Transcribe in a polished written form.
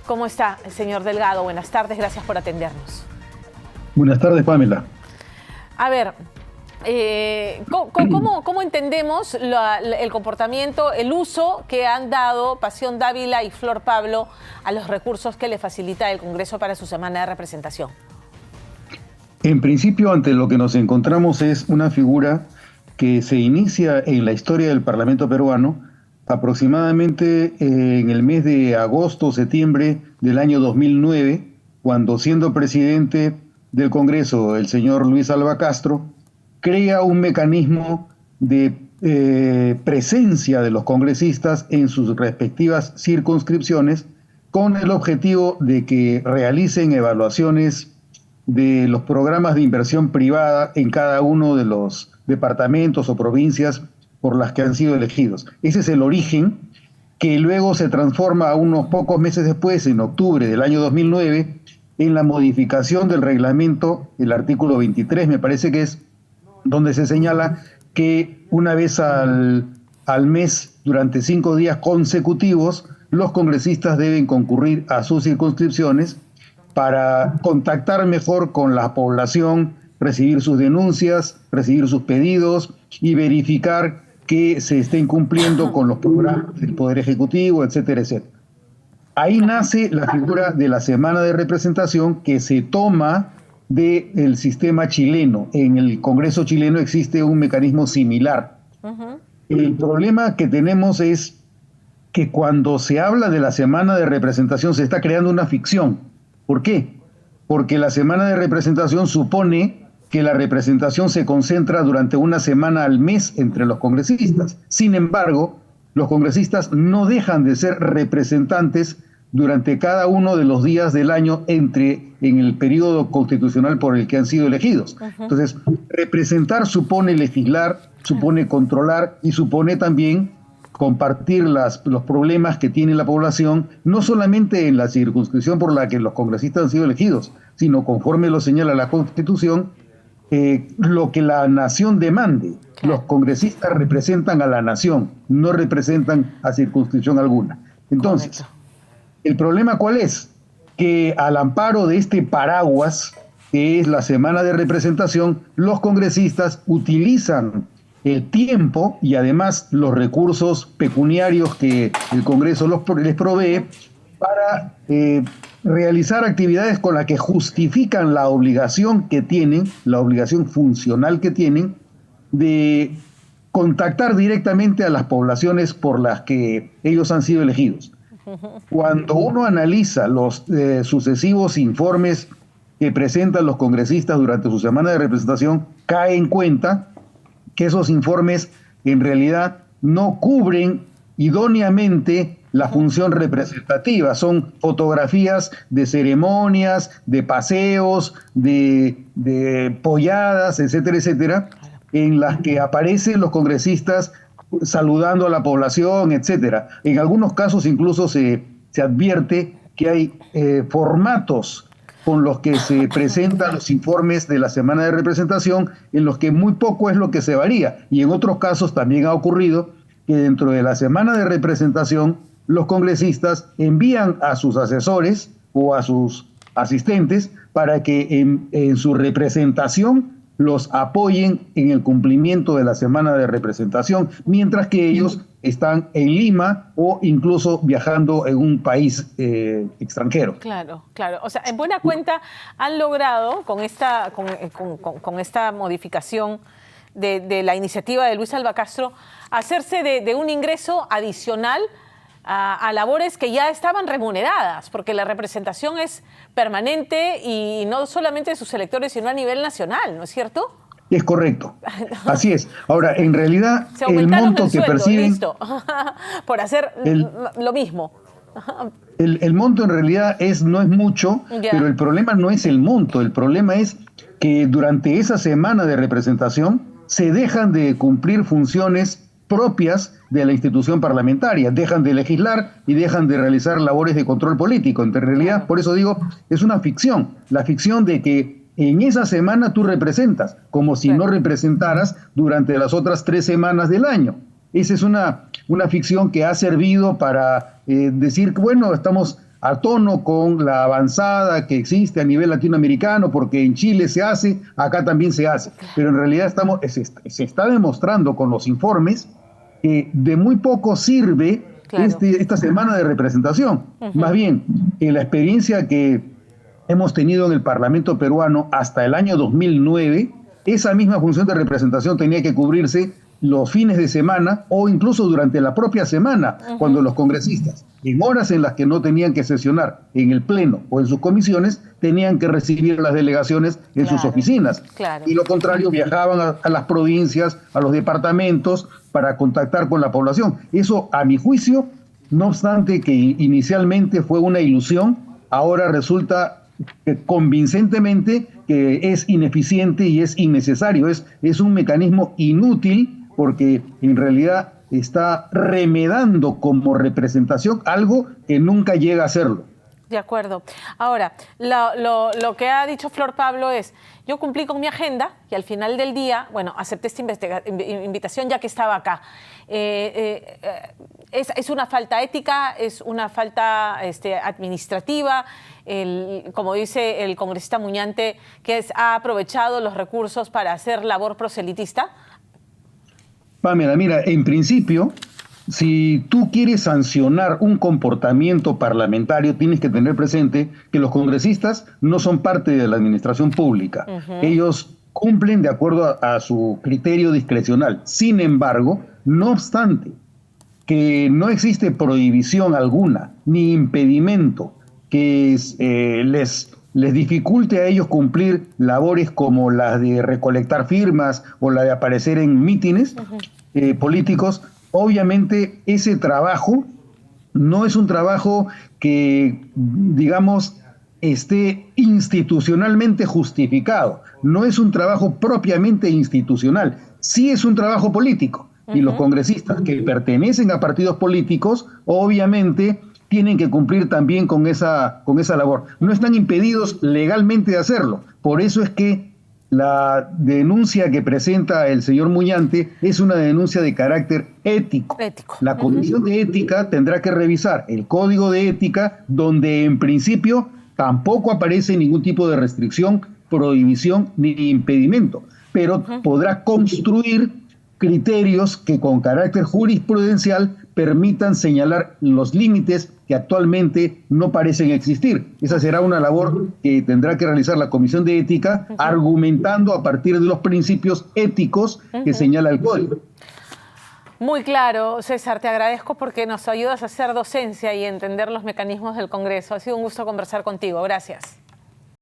¿Cómo está, señor Delgado? Buenas tardes, gracias por atendernos. Buenas tardes, Pamela. A ver, ¿cómo entendemos el comportamiento, el uso que han dado Pasión Dávila y Flor Pablo a los recursos que le facilita el Congreso para su semana de representación? En principio, ante lo que nos encontramos es una figura que se inicia en la historia del Parlamento peruano aproximadamente en el mes de agosto o septiembre del año 2009, cuando, siendo presidente del Congreso el señor Luis Alva Castro, crea un mecanismo de presencia de los congresistas en sus respectivas circunscripciones con el objetivo de que realicen evaluaciones de los programas de inversión privada en cada uno de los departamentos o provincias por las que han sido elegidos. Ese es el origen que luego se transforma unos pocos meses después, en octubre del año 2009, en la modificación del reglamento, el artículo 23, me parece que es, donde se señala que una vez al mes, durante 5 días consecutivos, los congresistas deben concurrir a sus circunscripciones para contactar mejor con la población, recibir sus denuncias, recibir sus pedidos y verificar que se estén cumpliendo con los programas del Poder Ejecutivo, etcétera, etcétera. Ahí nace la figura de la semana de representación que se toma del sistema chileno. En el Congreso chileno existe un mecanismo similar. El problema que tenemos es que cuando se habla de la semana de representación se está creando una ficción. ¿Por qué? Porque la semana de representación supone que la representación se concentra durante una semana al mes entre los congresistas. Sin embargo, los congresistas no dejan de ser representantes durante cada uno de los días del año en el periodo constitucional por el que han sido elegidos. Entonces, representar supone legislar, supone controlar y supone también compartir los problemas que tiene la población, no solamente en la circunscripción por la que los congresistas han sido elegidos, sino conforme lo señala la Constitución, lo que la nación demande. Los congresistas representan a la nación, no representan a circunscripción alguna. Entonces, ¿el problema cuál es? Que al amparo de este paraguas, que es la semana de representación, los congresistas utilizan el tiempo y además los recursos pecuniarios que el Congreso les provee para realizar actividades con las que justifican la obligación que tienen, la obligación funcional que tienen de contactar directamente a las poblaciones por las que ellos han sido elegidos. Cuando uno analiza los sucesivos informes que presentan los congresistas durante su semana de representación, cae en cuenta que esos informes en realidad no cubren idóneamente la función representativa. Son fotografías de ceremonias, de paseos, de polladas, etcétera, etcétera, en las que aparecen los congresistas saludando a la población, etcétera. En algunos casos incluso se advierte que hay formatos con los que se presentan los informes de la semana de representación, en los que muy poco es lo que se varía. Y en otros casos también ha ocurrido que dentro de la semana de representación, los congresistas envían a sus asesores o a sus asistentes para que en su representación los apoyen en el cumplimiento de la semana de representación, mientras que ellos están en Lima o incluso viajando en un país extranjero. Claro, claro. O sea, en buena cuenta han logrado con esta modificación de la iniciativa de Luis Alva Castro hacerse de un ingreso adicional a labores que ya estaban remuneradas, porque la representación es permanente y no solamente de sus electores, sino a nivel nacional, ¿no es cierto? Es correcto, así es. Ahora, en realidad, el monto que perciben... Listo. Por hacer lo mismo. El monto en realidad no es mucho, pero el problema no es el monto, el problema es que durante esa semana de representación se dejan de cumplir funciones propias de la institución parlamentaria, dejan de legislar y dejan de realizar labores de control político. En realidad, por eso digo, es una ficción, la ficción de que en esa semana tú representas, como si no representaras durante las otras 3 semanas del año. Esa es una ficción que ha servido para decir que, bueno, estamos a tono con la avanzada que existe a nivel latinoamericano, porque en Chile se hace, acá también se hace. Pero en realidad se está demostrando con los informes que de muy poco sirve Claro. esta semana de representación. Más bien, en la experiencia que hemos tenido en el Parlamento peruano hasta el año 2009, esa misma función de representación tenía que cubrirse los fines de semana o incluso durante la propia semana, cuando los congresistas, en horas en las que no tenían que sesionar en el Pleno o en sus comisiones, tenían que recibir las delegaciones en sus oficinas. Claro. Y lo contrario, viajaban a las provincias, a los departamentos, para contactar con la población. Eso, a mi juicio, no obstante que inicialmente fue una ilusión, ahora resulta convincentemente que es ineficiente y es innecesario. Es un mecanismo inútil porque en realidad está remedando como representación algo que nunca llega a serlo. De acuerdo. Ahora, lo que ha dicho Flor Pablo es, yo cumplí con mi agenda y al final del día, bueno, acepté esta invitación ya que estaba acá. Es una falta ética, es una falta administrativa, como dice el congresista Muñante, que ha aprovechado los recursos para hacer labor proselitista. Pamela, mira, en principio, si tú quieres sancionar un comportamiento parlamentario, tienes que tener presente que los congresistas no son parte de la administración pública. Ellos cumplen de acuerdo a su criterio discrecional. Sin embargo, no obstante que no existe prohibición alguna, ni impedimento que les dificulte a ellos cumplir labores como las de recolectar firmas o la de aparecer en mítines políticos, obviamente ese trabajo no es un trabajo que, digamos, esté institucionalmente justificado, no es un trabajo propiamente institucional, sí es un trabajo político. Y los congresistas que pertenecen a partidos políticos, obviamente, tienen que cumplir también con esa labor. No están impedidos legalmente de hacerlo. Por eso es que la denuncia que presenta el señor Muñante es una denuncia de carácter ético. La Comisión de Ética tendrá que revisar el Código de Ética, donde en principio tampoco aparece ningún tipo de restricción, prohibición ni impedimento, pero podrá construir criterios que con carácter jurisprudencial permitan señalar los límites que actualmente no parecen existir. Esa será una labor que tendrá que realizar la Comisión de Ética, argumentando a partir de los principios éticos que señala el Código. Muy claro, César, te agradezco porque nos ayudas a hacer docencia y entender los mecanismos del Congreso. Ha sido un gusto conversar contigo. Gracias.